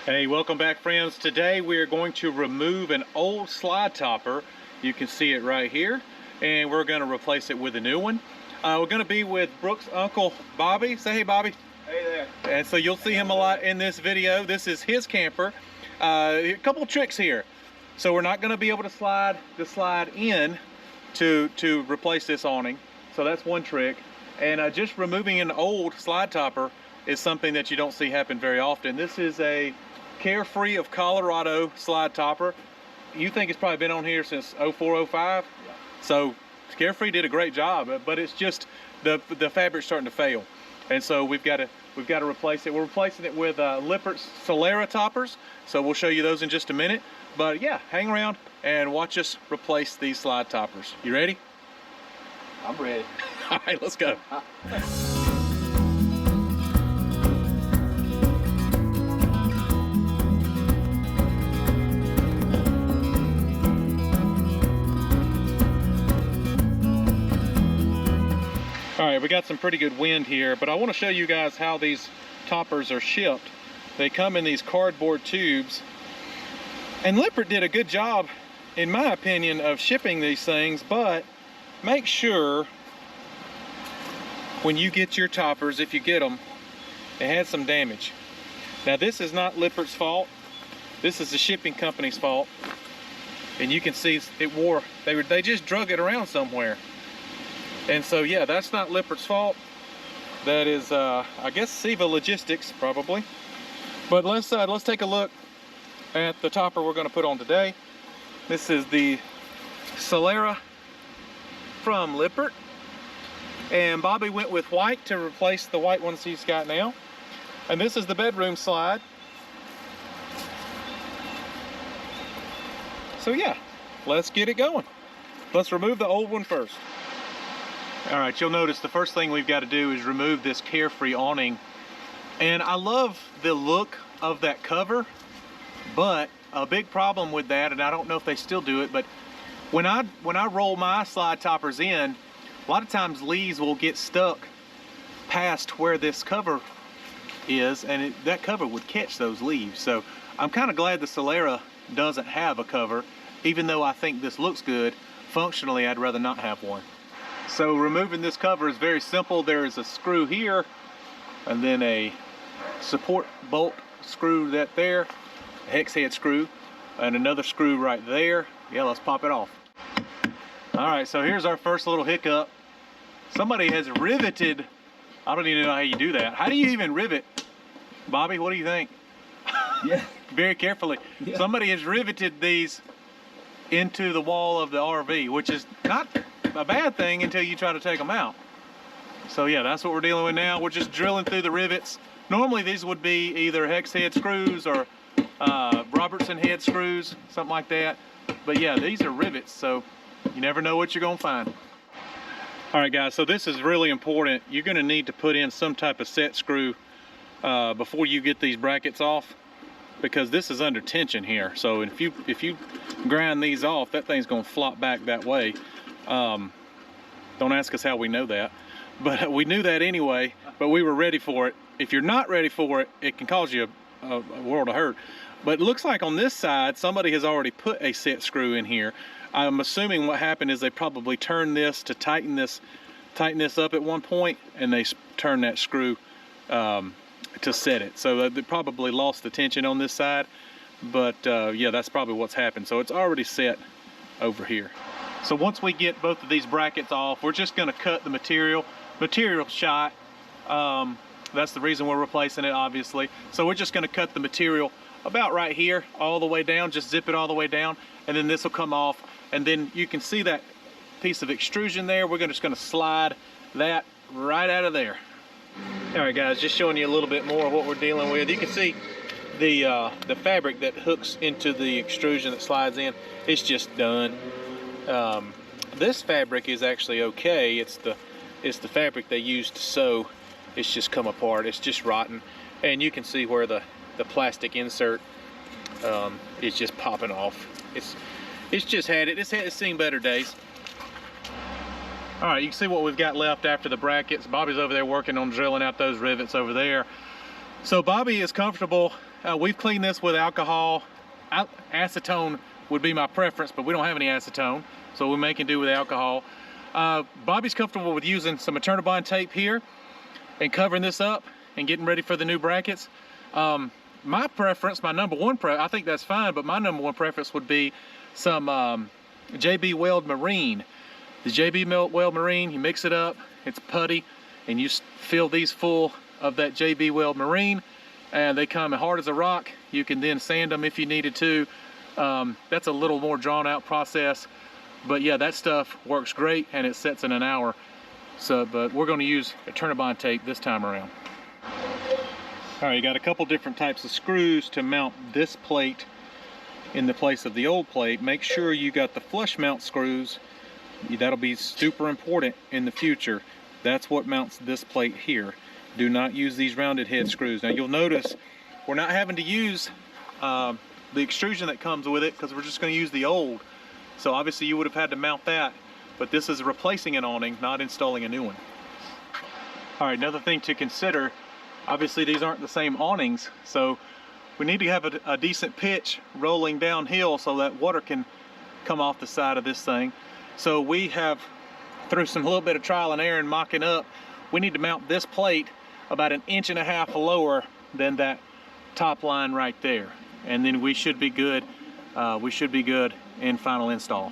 Hey, welcome back, friends. Today we are going to remove an old slide topper. You can see it right here, and we're going to replace it with a new one. We're going to be with Brooke's uncle Bobby. Say hey, Bobby. Hey there. And so you'll see him a lot in this video. This is his camper. A couple tricks here. So we're not going to be able to slide the slide in to replace this awning. So that's one trick. And just removing an old slide topper is something that you don't see happen very often. This is a Carefree of Colorado slide topper. You think it's probably been on here since 04, 05? Yeah. So Carefree did a great job, but it's just the fabric's starting to fail. And so we've got to replace it. We're replacing it with Lippert's Solera toppers. So we'll show you those in just a minute. But yeah, hang around and watch us replace these slide toppers. You ready? I'm ready. All right, let's go. All right, we got some pretty good wind here, but I want to show you guys how these toppers are shipped. They come in these cardboard tubes, and Lippert did a good job, in my opinion, of shipping these things, but make sure when you get your toppers, if you get them, they had some damage. Now this is not Lippert's fault. This is the shipping company's fault. And you can see it wore, they just drug it around somewhere. And so yeah, that's not Lippert's fault. That is, I guess, Siva Logistics probably. But let's take a look at the topper we're going to put on today. This is the Solera from Lippert, and Bobby went with white to replace the white ones he's got now. And this is the bedroom slide. So yeah, let's get it going. Let's remove the old one first. All right, you'll notice the first thing we've got to do is remove this Carefree awning. And I love the look of that cover, but a big problem with that, and I don't know if they still do it, but when I roll my slide toppers in, a lot of times leaves will get stuck past where this cover is, and that cover would catch those leaves. So I'm kind of glad the Solera doesn't have a cover, even though I think this looks good. Functionally, I'd rather not have one. So removing this cover is very simple. There is a screw here, and then a support bolt screw that there, a hex head screw, and another screw right there. Yeah, let's pop it off. All right, so here's our first little hiccup. Somebody has riveted, I don't even know how you do that. How do you even rivet? Bobby, what do you think? Yeah. Very carefully. Yeah. Somebody has riveted these into the wall of the RV, which is not a bad thing until you try to take them out. So yeah, that's what we're dealing with now. We're just drilling through the rivets. Normally these would be either hex head screws or Robertson head screws, something like that. But yeah, these are rivets, so you never know what you're gonna find. All right guys, so this is really important. You're gonna need to put in some type of set screw before you get these brackets off, because this is under tension here. So if you grind these off, that thing's gonna flop back that way. Don't ask us how we know that, but we knew that anyway, but we were ready for it. If you're not ready for it, it can cause you a world of hurt. But it looks like on this side, somebody has already put a set screw in here. I'm assuming what happened is they probably turned this to tighten this up at one point, and they turned that screw to set it. So they probably lost the tension on this side, but yeah, that's probably what's happened. So it's already set over here. So once we get both of these brackets off, we're just gonna cut the material shot. That's the reason we're replacing it, obviously. So we're just gonna cut the material about right here, all the way down, just zip it all the way down, and then this will come off. And then you can see that piece of extrusion there. We're just gonna slide that right out of there. All right guys, just showing you a little bit more of what we're dealing with. You can see the fabric that hooks into the extrusion that slides in, it's just done. This fabric is actually okay. It's the fabric they used to sew. It's just come apart. It's just rotten, and you can see where the plastic insert is just popping off. It's just had it. It's seen better days. All right, you can see what we've got left after the brackets. Bobby's over there working on drilling out those rivets over there. So Bobby is comfortable we've cleaned this with alcohol. Acetone would be my preference, but we don't have any acetone, so we're making do with alcohol. Bobby's comfortable with using some Eternabond tape here and covering this up and getting ready for the new brackets. My preference, my number one I think that's fine, but my number one preference would be some JB Weld Marine. The JB Weld Marine, you mix it up, it's putty, and you fill these full of that JB Weld Marine, and they come hard as a rock. You can then sand them if you needed to. That's a little more drawn out process, but yeah, that stuff works great, and it sets in an hour. So, but we're going to use Eternabond tape this time around. All right, you got a couple different types of screws to mount this plate in the place of the old plate. Make sure you got the flush mount screws. That'll be super important in the future. That's what mounts this plate here. Do not use these rounded head screws. Now you'll notice we're not having to use the extrusion that comes with it, because we're just going to use the old. So obviously you would have had to mount that, but this is replacing an awning, not installing a new one. All right, another thing to consider, obviously these aren't the same awnings, so we need to have a decent pitch rolling downhill so that water can come off the side of this thing. So we have, through some little bit of trial and error and mocking up, we need to mount this plate about 1.5 inches lower than that top line right there, and then we should be good. We should be good in final install.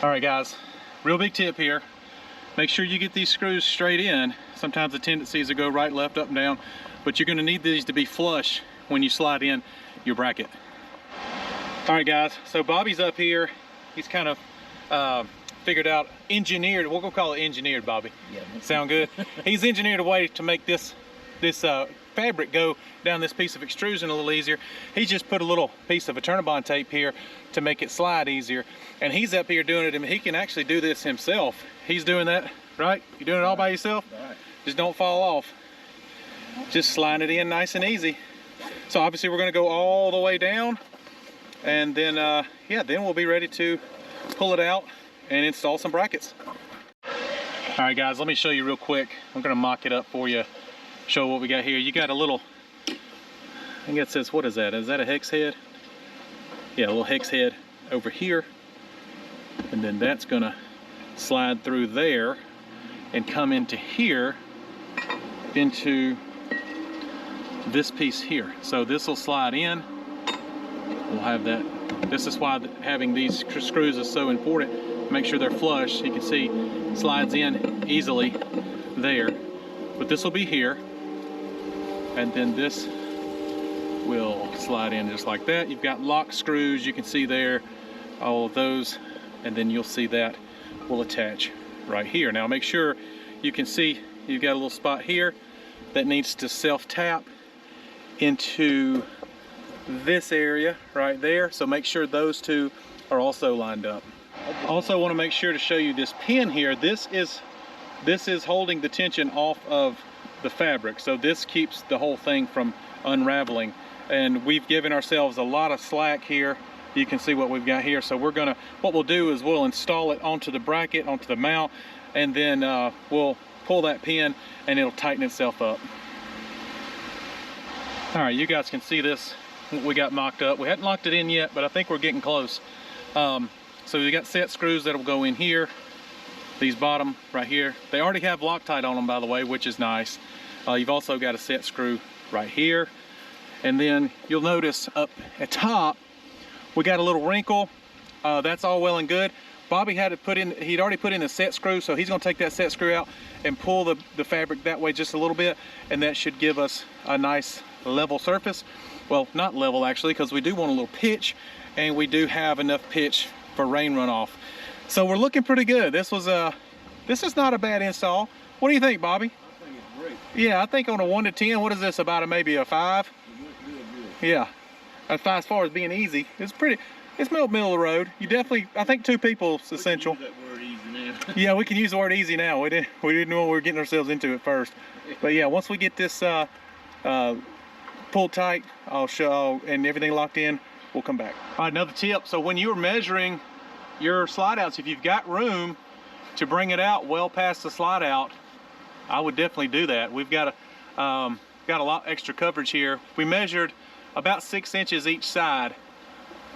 All right guys, real big tip here. Make sure you get these screws straight in. Sometimes the tendency is to go right, left, up, and down, but you're going to need these to be flush when you slide in your bracket. All right guys, so Bobby's up here. He's kind of figured out, engineered, we'll go call it engineered, Bobby. Yeah. Sound good? He's engineered a way to make this fabric go down this piece of extrusion a little easier. He's just put a little piece of Eternabond tape here to make it slide easier, and he's up here doing it, and he can actually do this himself. He's doing that, right? You doing it all by yourself? Right. Just don't fall off. Just slide it in nice and easy. So obviously we're going to go all the way down, and then yeah, then we'll be ready to pull it out and install some brackets. All right guys, let me show you real quick. I'm going to mock it up for you, show what we got here. You got a little, I think it says, what is that? Is that a hex head? Yeah, a little hex head over here, and then that's going to slide through there and come into here, into this piece here. So this will slide in. We'll have that. This is why having these screws is so important. Make sure they're flush. You can see it slides in easily there, but this will be here, and then this will slide in just like that. You've got lock screws, you can see there, all of those, and then you'll see that will attach right here. Now make sure you can see you've got a little spot here that needs to self-tap into this area right there, so make sure those two are also lined up. Also want to make sure to show you this pin here. This is holding the tension off of the fabric, so this keeps the whole thing from unraveling, and we've given ourselves a lot of slack here. You can see what we've got here. So what we'll do is we'll install it onto the bracket, onto the mount, and then we'll pull that pin and it'll tighten itself up. All right, you guys can see this, what we got mocked up. We hadn't locked it in yet, but I think we're getting close. So we got set screws that'll go in here, these bottom right here. They already have Loctite on them, by the way, which is nice. You've also got a set screw right here, and then you'll notice up at top we got a little wrinkle. That's all well and good. Bobby had to put in, he'd already put in a set screw, so he's going to take that set screw out and pull the fabric that way just a little bit, and that should give us a nice level surface. Well, not level actually, because we do want a little pitch, and we do have enough pitch for rain runoff. So we're looking pretty good. This is not a bad install. What do you think, Bobby? I think it's great. Yeah, I think on a 1 to 10, what is this, about maybe a 5? Really good. Yeah, as far as being easy, it's middle of the road. You definitely, I think 2 people is essential. We can use that word easy now. Yeah, we can use the word easy now. We didn't know what we were getting ourselves into at first. But yeah, once we get this pulled tight, I'll show, and everything locked in, we'll come back. All right, another tip. So when you're measuring your slide outs, if you've got room to bring it out well past the slide out, I would definitely do that. We've got a lot extra coverage here. We measured about 6 inches each side,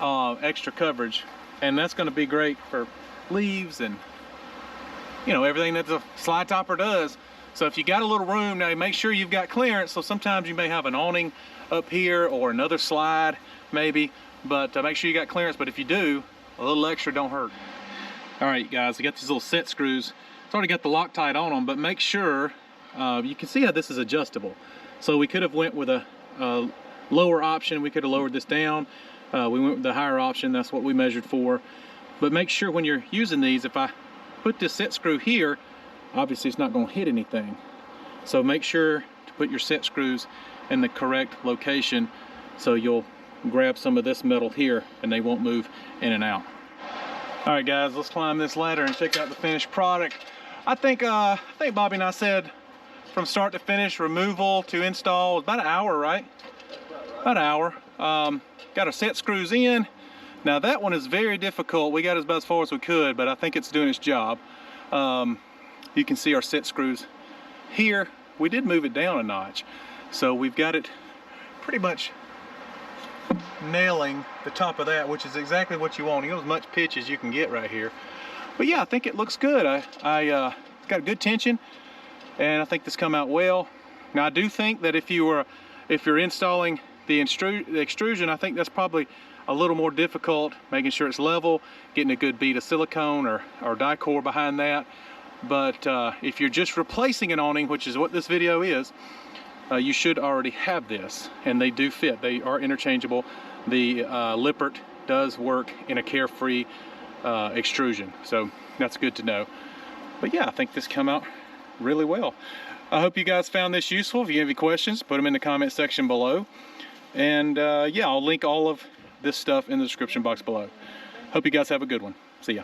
extra coverage, and that's going to be great for leaves and, you know, everything that the slide topper does. So if you got a little room, now make sure you've got clearance. So sometimes you may have an awning up here or another slide maybe, but make sure you got clearance. But if you do, a little extra don't hurt. All right, guys, I got these little set screws. It's already got the Loctite on them, but make sure, you can see how this is adjustable. So we could have went with a lower option. We could have lowered this down. We went with the higher option. That's what we measured for. But make sure when you're using these, if I put this set screw here, obviously it's not going to hit anything. So make sure to put your set screws in the correct location so you'll grab some of this metal here and they won't move in and out. All right, guys, let's climb this ladder and check out the finished product. I think Bobby and I said from start to finish, removal to install, about an hour, right? About an hour. Got our set screws in. Now that one is very difficult. We got it about as far as we could, but I think it's doing its job. You can see our set screws here. We did move it down a notch. So we've got it pretty much nailing the top of that, which is exactly what you want. You get as much pitch as you can get right here. But yeah, I think it looks good. It's got good tension, and I think this come out well. Now I do think that if you're installing the extrusion, I think that's probably a little more difficult, making sure it's level, getting a good bead of silicone or die-core behind that. But if you're just replacing an awning, which is what this video is, you should already have this, and they do fit. They are interchangeable. The Lippert does work in a carefree extrusion, so that's good to know. But yeah, I think this come out really well. I hope you guys found this useful. If you have any questions, put them in the comment section below. And yeah, I'll link all of this stuff in the description box below. Hope you guys have a good one. See ya.